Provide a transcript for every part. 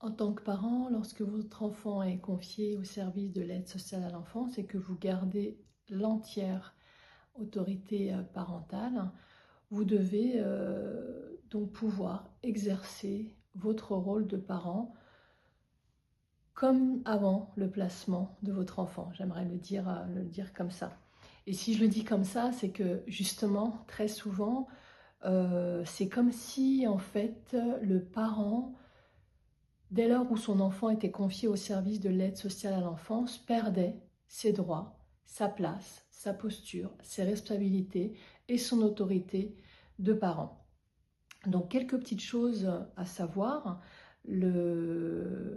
En tant que parent, lorsque votre enfant est confié au service de l'aide sociale à l'enfance et que vous gardez l'entière autorité parentale, vous devez donc pouvoir exercer votre rôle de parent comme avant le placement de votre enfant. J'aimerais le dire comme ça. Et si je le dis comme ça, c'est que justement, très souvent, c'est comme si en fait le parent, dès lors où son enfant était confié au service de l'aide sociale à l'enfance, perdait ses droits, sa place, sa posture, ses responsabilités et son autorité de parent. Donc quelques petites choses à savoir. Le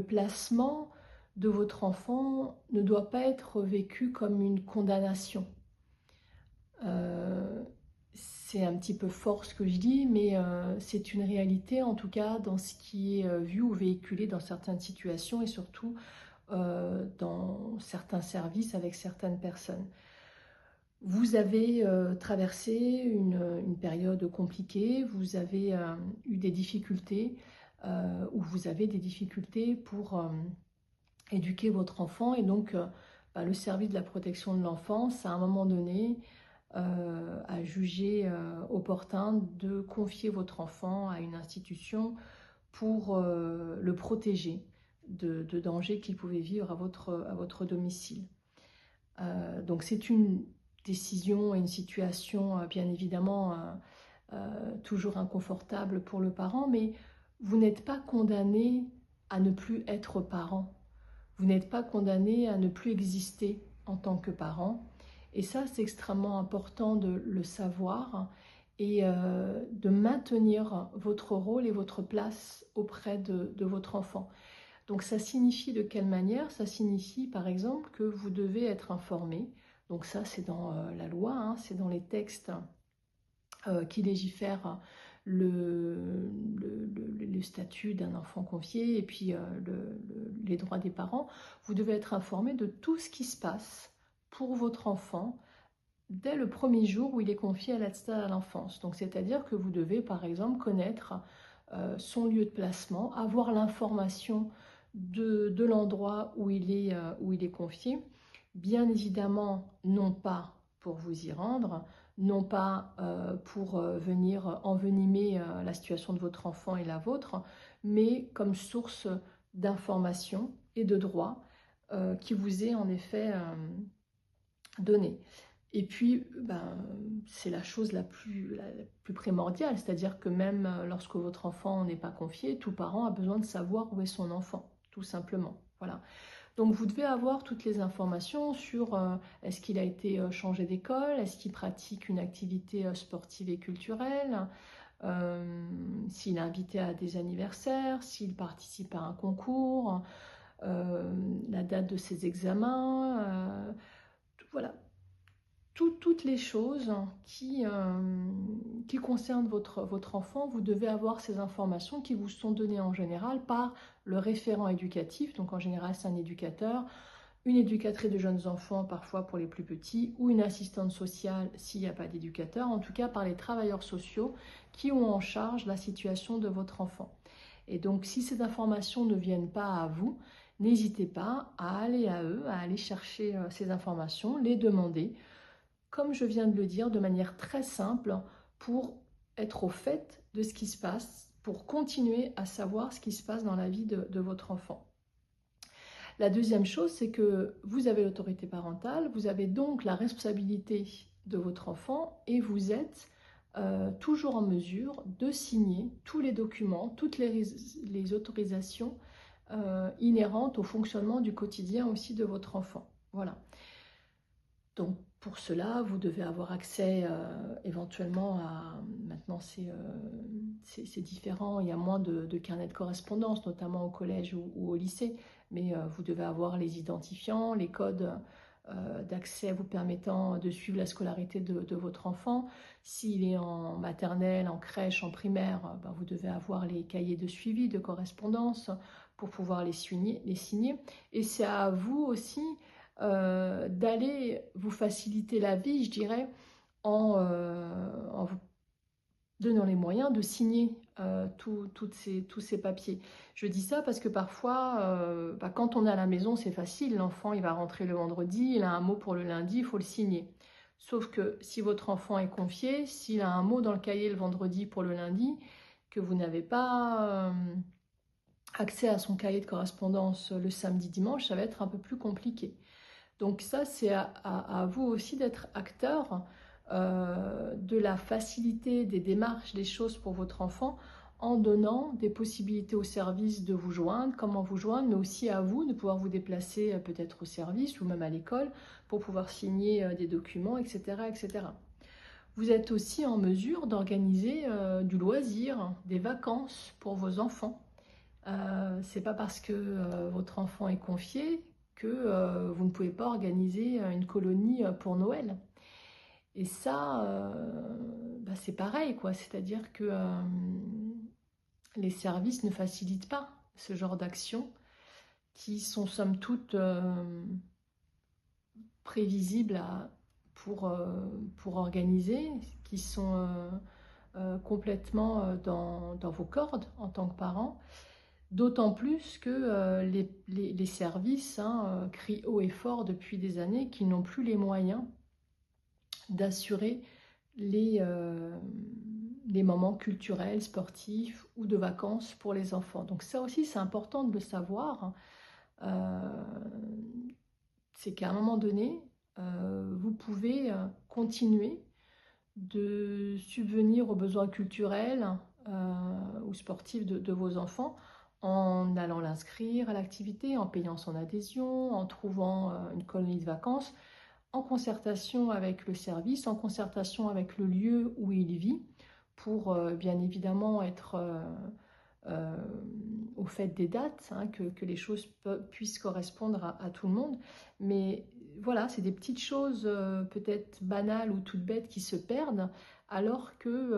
placement de votre enfant ne doit pas être vécu comme une condamnation. C'est un petit peu fort ce que je dis, mais c'est une réalité en tout cas dans ce qui est vu ou véhiculé dans certaines situations et surtout dans certains services avec certaines personnes. Vous avez traversé une période compliquée, vous avez eu des difficultés ou vous avez des difficultés pour éduquer votre enfant et donc le service de la protection de l'enfance, à un moment donné, a jugé opportun de confier votre enfant à une institution pour le protéger de dangers qu'il pouvait vivre à votre domicile. Donc c'est une décision et une situation bien évidemment toujours inconfortable pour le parent, mais vous n'êtes pas condamné à ne plus être parent. Vous n'êtes pas condamné à ne plus exister en tant que parent. Et ça, c'est extrêmement important de le savoir et de maintenir votre rôle et votre place auprès de votre enfant. Donc ça signifie de quelle manière? Ça signifie par exemple que vous devez être informé. Donc ça c'est dans la loi, hein, c'est dans les textes qui légifèrent le statut d'un enfant confié et puis les droits des parents. Vous devez être informé de tout ce qui se passe pour votre enfant dès le premier jour où il est confié à l'aide à l'enfance. Donc c'est-à-dire que vous devez par exemple connaître son lieu de placement, avoir l'information de l'endroit où il est confié. Bien évidemment, non pas pour vous y rendre, non pas pour venir envenimer la situation de votre enfant et la vôtre, mais comme source d'information et de droit qui vous est en effet donnée. Et puis, c'est la chose la plus primordiale, c'est-à-dire que même lorsque votre enfant n'est pas confié, tout parent a besoin de savoir où est son enfant, tout simplement. Voilà. Donc vous devez avoir toutes les informations sur est-ce qu'il a été changé d'école, est-ce qu'il pratique une activité sportive et culturelle, s'il est invité à des anniversaires, s'il participe à un concours, la date de ses examens, voilà. Toutes les choses qui concernent votre enfant, vous devez avoir ces informations qui vous sont données en général par le référent éducatif. Donc en général, c'est un éducateur, une éducatrice de jeunes enfants, parfois pour les plus petits, ou une assistante sociale s'il n'y a pas d'éducateur, en tout cas par les travailleurs sociaux qui ont en charge la situation de votre enfant. Et donc si ces informations ne viennent pas à vous, n'hésitez pas à aller à eux, à aller chercher ces informations, les demander, comme je viens de le dire, de manière très simple pour être au fait de ce qui se passe, pour continuer à savoir ce qui se passe dans la vie de votre enfant. La deuxième chose, c'est que vous avez l'autorité parentale, vous avez donc la responsabilité de votre enfant et vous êtes toujours en mesure de signer tous les documents, toutes les autorisations inhérentes au fonctionnement du quotidien aussi de votre enfant. Voilà. Donc pour cela, vous devez avoir accès éventuellement à... Maintenant c'est différent, il y a moins de carnets de correspondance, notamment au collège ou au lycée, mais vous devez avoir les identifiants, les codes d'accès vous permettant de suivre la scolarité de votre enfant. S'il est en maternelle, en crèche, en primaire, vous devez avoir les cahiers de suivi, de correspondance pour pouvoir les signer. Et c'est à vous aussi d'aller vous faciliter la vie, je dirais, en vous donnant les moyens de signer tous ces papiers. Je dis ça parce que parfois, quand on est à la maison, c'est facile. L'enfant, il va rentrer le vendredi, il a un mot pour le lundi, il faut le signer. Sauf que si votre enfant est confié, s'il a un mot dans le cahier le vendredi pour le lundi, que vous n'avez pas accès à son cahier de correspondance le samedi, dimanche, ça va être un peu plus compliqué. Donc ça, c'est à vous aussi d'être acteur de la facilité des démarches, des choses pour votre enfant, en donnant des possibilités au service de vous joindre, comment vous joindre, mais aussi à vous de pouvoir vous déplacer peut-être au service ou même à l'école pour pouvoir signer des documents, etc., etc. Vous êtes aussi en mesure d'organiser du loisir, des vacances pour vos enfants. C'est pas parce que votre enfant est confié que vous ne pouvez pas organiser une colonie pour Noël. Et ça, c'est pareil, quoi. C'est-à-dire que les services ne facilitent pas ce genre d'actions qui sont somme toute prévisibles pour organiser, qui sont complètement dans vos cordes en tant que parents. D'autant plus que les services crient haut et fort depuis des années qu'ils n'ont plus les moyens d'assurer les moments culturels, sportifs ou de vacances pour les enfants. Donc ça aussi, c'est important de le savoir. C'est qu'à un moment donné, vous pouvez continuer de subvenir aux besoins culturels ou sportifs de vos enfants en allant l'inscrire à l'activité, en payant son adhésion, en trouvant une colonie de vacances, en concertation avec le service, en concertation avec le lieu où il vit, pour bien évidemment être au fait des dates, que les choses puissent correspondre à tout le monde. Mais voilà, c'est des petites choses peut-être banales ou toutes bêtes qui se perdent, alors que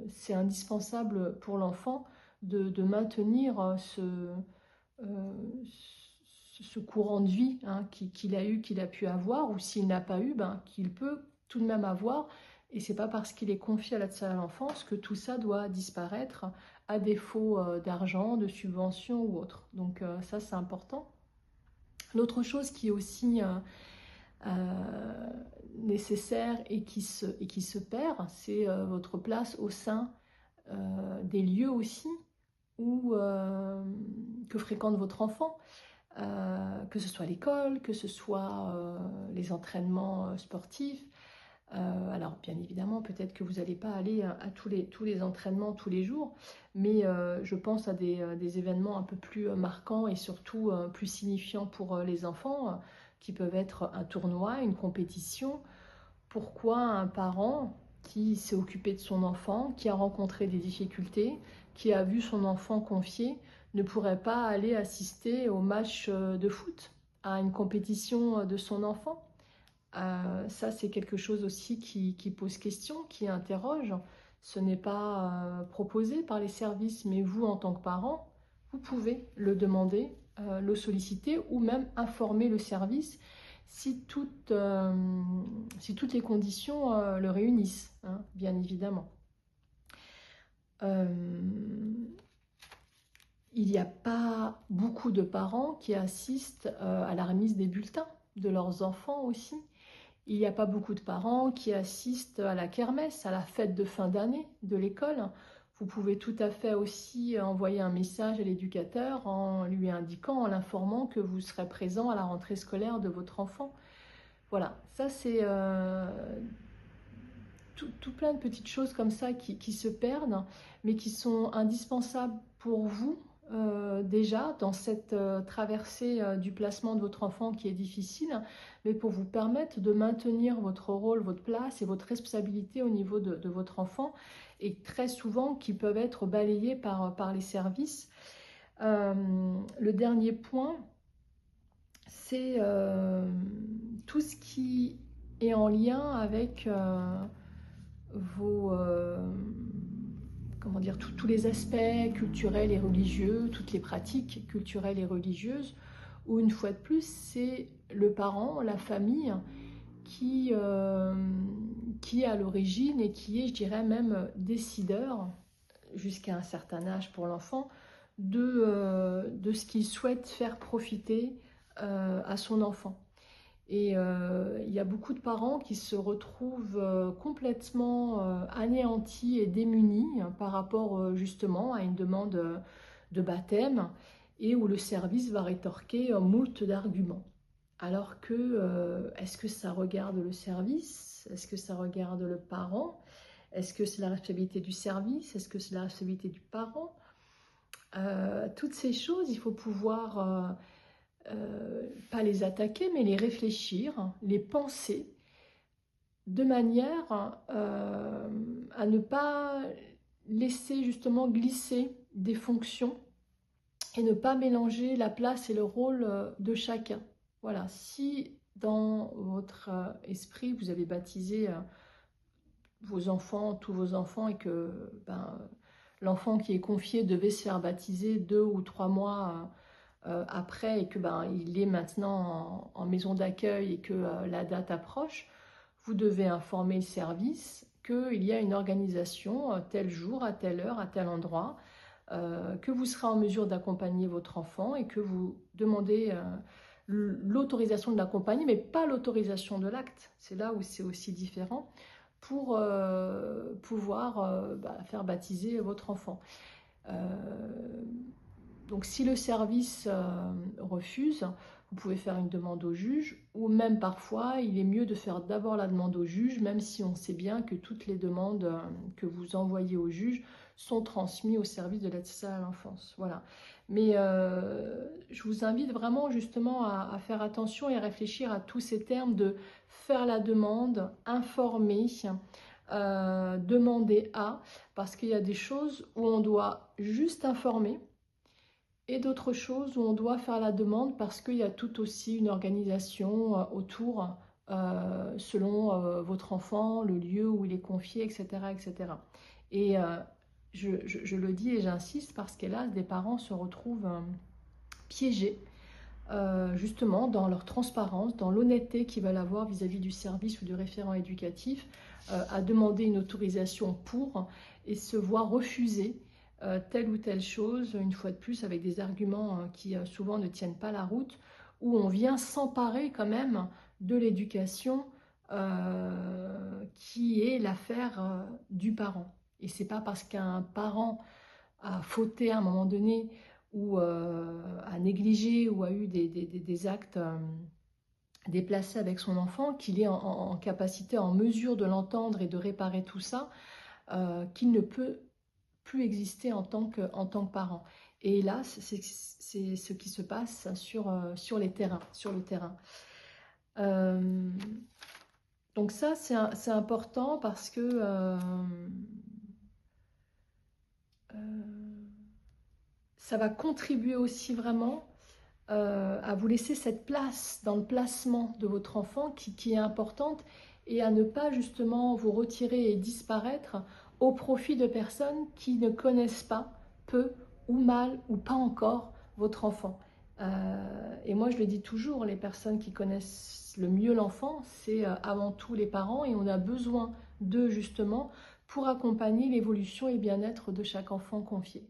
c'est indispensable pour l'enfant de maintenir ce courant de vie qu'il a eu, qu'il a pu avoir, ou s'il n'a pas eu, qu'il peut tout de même avoir. Et c'est pas parce qu'il est confié à l'aide sociale à l'enfance que tout ça doit disparaître à défaut d'argent, de subventions ou autre. Donc ça, c'est important. L'autre chose qui est aussi nécessaire et qui se perd, c'est votre place au sein des lieux aussi que fréquente votre enfant. Que ce soit l'école, que ce soit les entraînements sportifs. Alors bien évidemment, peut-être que vous n'allez pas aller à tous les entraînements tous les jours, mais je pense à des événements un peu plus marquants et surtout plus signifiants pour les enfants, qui peuvent être un tournoi, une compétition. Pourquoi un parent qui s'est occupé de son enfant, qui a rencontré des difficultés, qui a vu son enfant confié, ne pourrait pas aller assister au match de foot, à une compétition de son enfant? Ça, c'est quelque chose aussi qui pose question, qui interroge. Ce n'est pas proposé par les services, mais vous, en tant que parent, vous pouvez le demander, le solliciter ou même informer le service si toutes les conditions le réunissent, bien évidemment. Il n'y a pas beaucoup de parents qui assistent à la remise des bulletins de leurs enfants aussi. Il n'y a pas beaucoup de parents qui assistent à la kermesse, à la fête de fin d'année de l'école. Vous pouvez tout à fait aussi envoyer un message à l'éducateur en lui indiquant, en l'informant que vous serez présent à la rentrée scolaire de votre enfant. Voilà, ça c'est tout plein de petites choses comme ça qui se perdent, mais qui sont indispensables pour vous déjà dans cette traversée du placement de votre enfant qui est difficile, mais pour vous permettre de maintenir votre rôle, votre place et votre responsabilité au niveau de votre enfant, et très souvent qui peuvent être balayés par les services. Le dernier point, c'est tout ce qui est en lien avec tous les aspects culturels et religieux, toutes les pratiques culturelles et religieuses, où une fois de plus, c'est le parent, la famille, qui qui est à l'origine et qui est, je dirais même, décideur, jusqu'à un certain âge pour l'enfant, de ce qu'il souhaite faire profiter à son enfant. Et il y a beaucoup de parents qui se retrouvent complètement anéantis et démunis par rapport justement à une demande de baptême, et où le service va rétorquer moult d'arguments. Alors que, est-ce que ça regarde le service? Est-ce que ça regarde le parent? Est-ce que c'est la responsabilité du service? Est-ce que c'est la responsabilité du parent? Toutes ces choses, il faut pouvoir, pas les attaquer, mais les réfléchir, les penser, de manière à ne pas laisser justement glisser des fonctions et ne pas mélanger la place et le rôle de chacun. Voilà, si dans votre esprit, vous avez baptisé vos enfants, tous vos enfants, et que l'enfant qui est confié devait se faire baptiser 2 ou 3 mois après, et que il est maintenant en maison d'accueil et que la date approche, vous devez informer le service qu'il y a une organisation tel jour, à telle heure, à tel endroit, que vous serez en mesure d'accompagner votre enfant et que vous demandez l'autorisation de l'accompagner, mais pas l'autorisation de l'acte. C'est là où c'est aussi différent, pour pouvoir faire baptiser votre enfant. Donc si le service refuse, vous pouvez faire une demande au juge, ou même parfois il est mieux de faire d'abord la demande au juge, même si on sait bien que toutes les demandes que vous envoyez au juge sont transmises au service de l'aide sociale à l'enfance. Voilà. Mais je vous invite vraiment justement à faire attention et à réfléchir à tous ces termes de faire la demande, informer, demander à, parce qu'il y a des choses où on doit juste informer, et d'autres choses où on doit faire la demande parce qu'il y a tout aussi une organisation autour, selon votre enfant, le lieu où il est confié, etc. etc. Et je le dis et j'insiste parce qu'hélas, des parents se retrouvent piégés, justement dans leur transparence, dans l'honnêteté qu'ils veulent avoir vis-à-vis du service ou du référent éducatif, à demander une autorisation pour, et se voir refuser telle ou telle chose, une fois de plus, avec des arguments qui souvent ne tiennent pas la route, où on vient s'emparer quand même de l'éducation qui est l'affaire du parent. Et c'est pas parce qu'un parent a fauté à un moment donné, ou a négligé, ou a eu des actes déplacés avec son enfant, qu'il est en capacité, en mesure de l'entendre et de réparer tout ça, qu'il ne peut plus exister en tant que parent. Et là, c'est ce qui se passe sur les terrains, sur le terrain. Donc ça, c'est important parce que ça va contribuer aussi vraiment à vous laisser cette place dans le placement de votre enfant qui est importante, et à ne pas justement vous retirer et disparaître au profit de personnes qui ne connaissent pas, peu ou mal ou pas encore, votre enfant. Et moi je le dis toujours, les personnes qui connaissent le mieux l'enfant, c'est avant tout les parents, et on a besoin d'eux justement pour accompagner l'évolution et bien-être de chaque enfant confié.